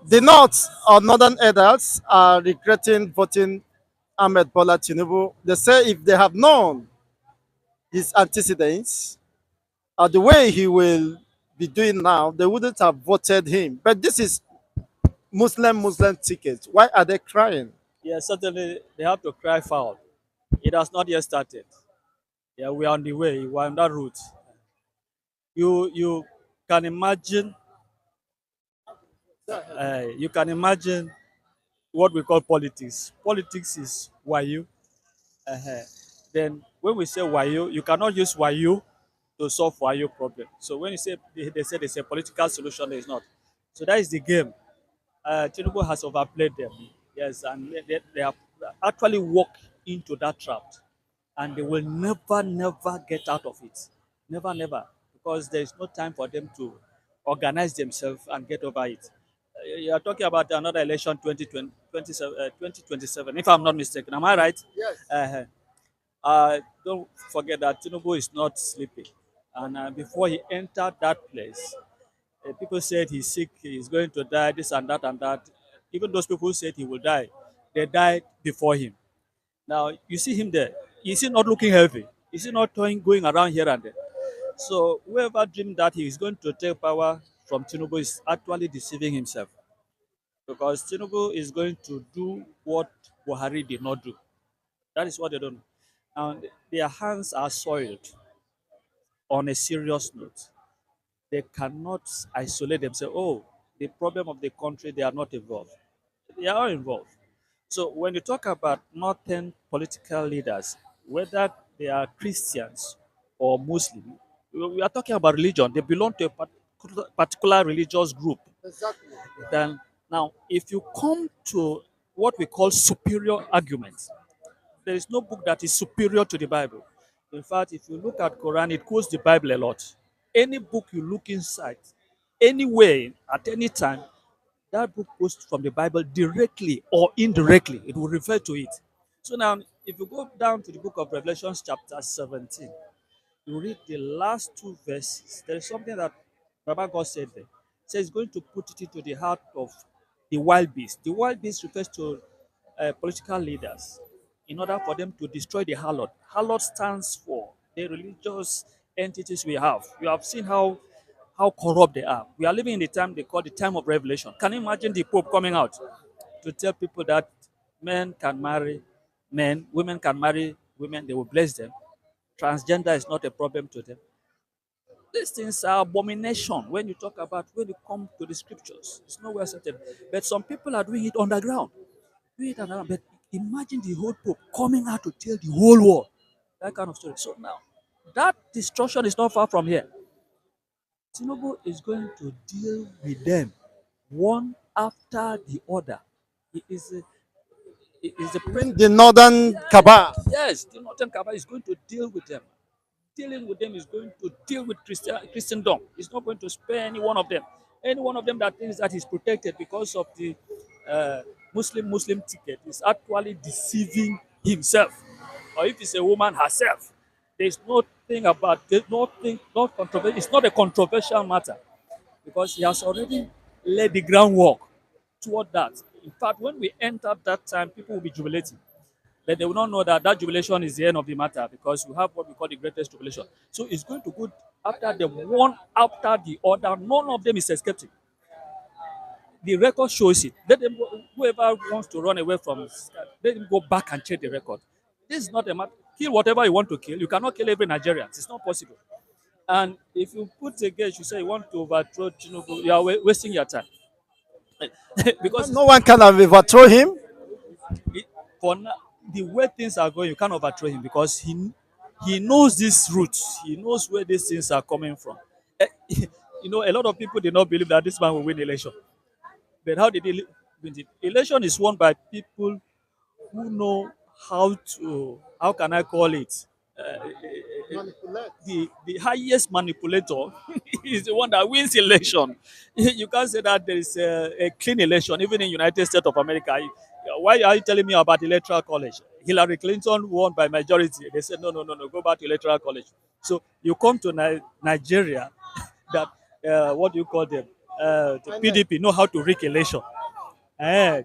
The North or Northern elders are regretting voting Ahmed Bola Tinubu. They say if they have known his antecedents or the way he will be doing now, they wouldn't have voted him. But this is Muslim ticket. Why are they crying? Yeah, certainly they have to cry foul. It has not yet started. Yeah, we are on the way. We are on that route. You can imagine. You can imagine what we call politics. Politics is wayo. Uh-huh. Then when we say wayo, you cannot use wayo to solve wayo problem. So when you say they say there's a political solution, there is not. So that is the game. Tinubu has overplayed them. Yes, and they have actually walked into that trap, and they will never get out of it. Never, because there is no time for them to organize themselves and get over it. You are talking about another election 2027, if I'm not mistaken. Am I right? Yes. Uh, don't forget that Tinubu is not sleeping. And before he entered that place, people said he's sick, he's going to die, this and that and that. Even those people who said he will die, they died before him. Now, you see him there. Is he not looking healthy? Is he not going around here and there? So, whoever dreamed that he is going to take power from Tinubu is actually deceiving himself, because Tinubu is going to do what Buhari did not do. That is what they don't know. And their hands are soiled on a serious note. They cannot isolate themselves. Oh, the problem of the country, they are not involved. They are all involved. So when you talk about northern political leaders, whether they are Christians or Muslim, we are talking about religion. They belong to a particular religious group. Exactly. Then now, if you come to what we call superior arguments, there is no book that is superior to the Bible. In fact, if you look at Quran, it quotes the Bible a lot. Any book you look inside, anywhere, at any time, that book quotes from the Bible directly or indirectly. It will refer to it. So now, if you go down to the book of Revelations, chapter 17, you read the last two verses. There is something that Baba God said there. He says he's going to put it into the heart of the wild beast. The wild beast refers to political leaders in order for them to destroy the harlot. Harlot stands for the religious entities we have. You have seen how corrupt they are. We are living in the time they call the time of revelation. Can you imagine the Pope coming out to tell people that men can marry men, women can marry women, they will bless them. Transgender is not a problem to them. These things are abomination when you talk about when you come to the scriptures. It's nowhere accepted. But some people are doing it underground. Doing it underground. But imagine the whole Pope coming out to tell the whole world that kind of story. So now that destruction is not far from here. Tinubu is going to deal with them one after the other. He is a, he is the You mean president. the Northern Cabal? Yes, the Northern Cabal is going to deal with them. Dealing with them is going to deal with Christendom. It's not going to spare any one of them. Any one of them that thinks that is protected because of the uh, Muslim ticket is actually deceiving himself. Or if it's a woman herself, there's nothing about there's nothing not controversial. It's not a controversial matter because he has already laid the groundwork toward that. In fact, when we enter that time, people will be jubilating. But they will not know that that jubilation is the end of the matter because we have what we call the greatest jubilation. So it's going to go after them one after the other. None of them is escaping. The record shows it. Let them whoever wants to run away from, let them go back and check the record. This is not a matter. Kill whatever you want to kill. You cannot kill every Nigerian. It's not possible. And if you put a gauge, you say you want to overthrow Tinubu, you are wasting your time. Because No one can have overthrow him. it, for now, the way things are going, you can't overthrow him because he knows these roots. He knows where these things are coming from. Eh, a lot of people did not believe that this man will win the election. But how did he win it? Election is won by people who know how can I call it? Manipulate. The highest manipulator is the one that wins election. You can't say that there is a clean election, even in United States of America. Why are you telling me about electoral college? Hillary Clinton won by majority. They said, no, go back to electoral college. So you come to Nigeria, that what do you call them? The INEC. PDP know how to rig election. Eh,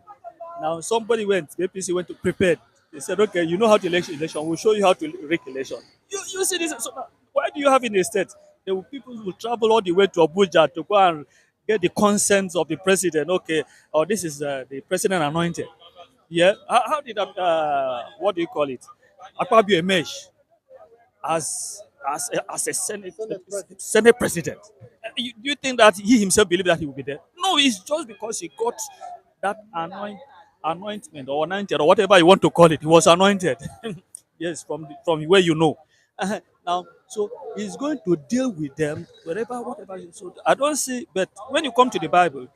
now somebody went, the APC went to prepare. They said, okay, you know how to election. We'll show you how to rig election. You see this? So now, why do you have in a state? There will people who will travel all the way to Abuja to go and get the consent of the president. Okay, or this is the president anointed. Yeah. How did that? What do you call it? Akpabio emerge as a senate president. Do you think that he himself believed that he would be there? No, it's just because he got that anointment or anointed or whatever you want to call it. He was anointed. Yes, from where you know. Now, so he's going to deal with them wherever, whatever. So I don't see, but when you come to the Bible,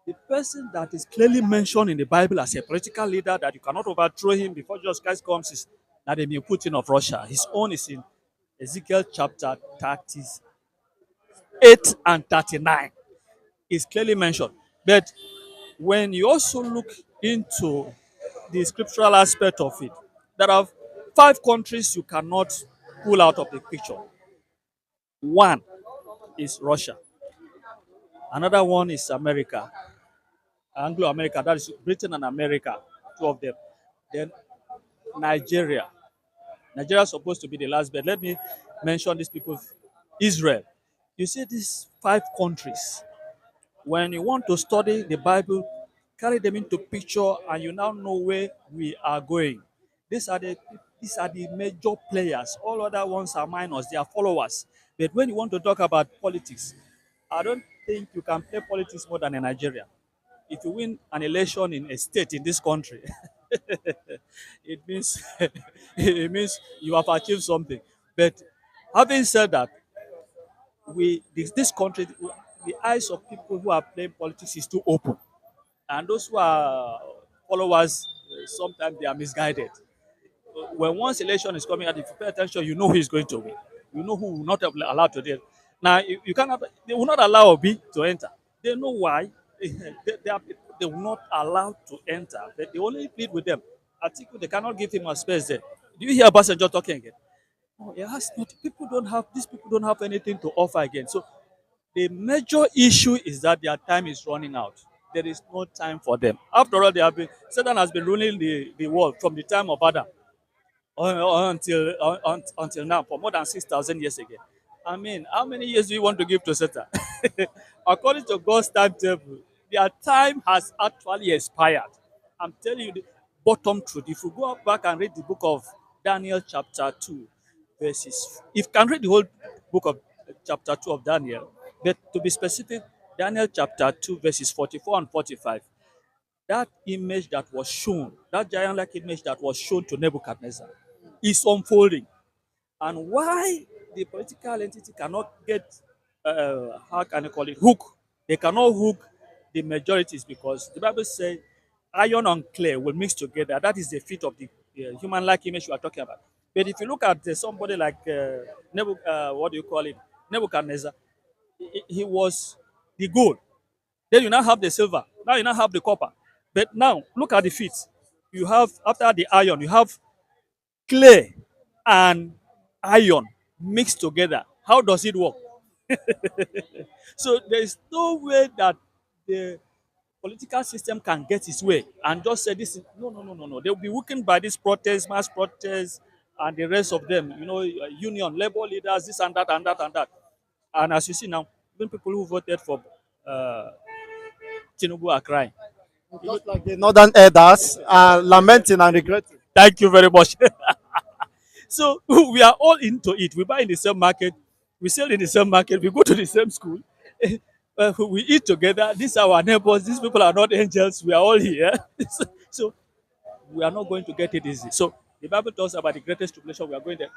the person that is clearly mentioned in the Bible as a political leader that you cannot overthrow him before Jesus Christ comes is Vladimir Putin of Russia. His own is in Ezekiel chapter 38 and 39. Is clearly mentioned. But when you also look into the scriptural aspect of it, there are five countries you cannot pull out of the picture. One is Russia. Another one is America, Anglo America, that is Britain and America, two of them. Then Nigeria. Nigeria is supposed to be the last, but let me mention these people. Israel. You see these five countries. When you want to study the Bible, carry them into picture, and you now know where we are going. These are the these are the major players. All other ones are minors, they are followers. But when you want to talk about politics, I don't think you can play politics more than in Nigeria. If you win an election in a state in this country, it means it means you have achieved something. But having said that, this country, the eyes of people who are playing politics is too open, and those who are followers, sometimes they are misguided. When once election is coming out, if you pay attention, you know who is going to win. You know who will not have allowed to do. Now you cannot. They will not allow Obi to enter. They know why. They are people they will not allow to enter. They only plead with them. Article they cannot give him a space there. Do you hear Basanjo talking again? No, it has not. People don't have these people don't have anything to offer again. So the major issue is that their time is running out. There is no time for them. After all, they have been Satan has been ruling the world from the time of Adam until now for more than 6,000 years again. I mean, how many years do you want to give to Satan? According to God's timetable, their time has actually expired. I'm telling you the bottom truth. If you go back and read the book of Daniel, chapter 2, verses, if you can read the whole book of chapter 2 of Daniel, but to be specific, Daniel chapter 2, verses 44 and 45, that image that was shown, that giant like image that was shown to Nebuchadnezzar, is unfolding. And why the political entity cannot get, how can I call it, hook? They cannot hook the majorities because the Bible says iron and clay will mix together. That is the fit of the human like image we are talking about. But if you look at somebody like what do you call it, Nebuchadnezzar, he was the gold. Then you now have the silver. Now you now have the copper. But now look at the feet. You have after the iron, you have clay and iron mixed together. How does it work? So there is no way that the political system can get its way and just say this is no. They'll be weakened by this protest, mass protest, and the rest of them. You know, union, labor leaders, this and that and that and that. And as you see now, even people who voted for uh, Tinubu are crying. Just like the northern elders are lamenting and regretting. Thank you very much. So we are all into it. We buy in the same market, we sell in the same market, we go to the same school, we eat together. These are our neighbors. These people are not angels. We are all here. So we are not going to get it easy. So the Bible talks about the greatest tribulation we are going there.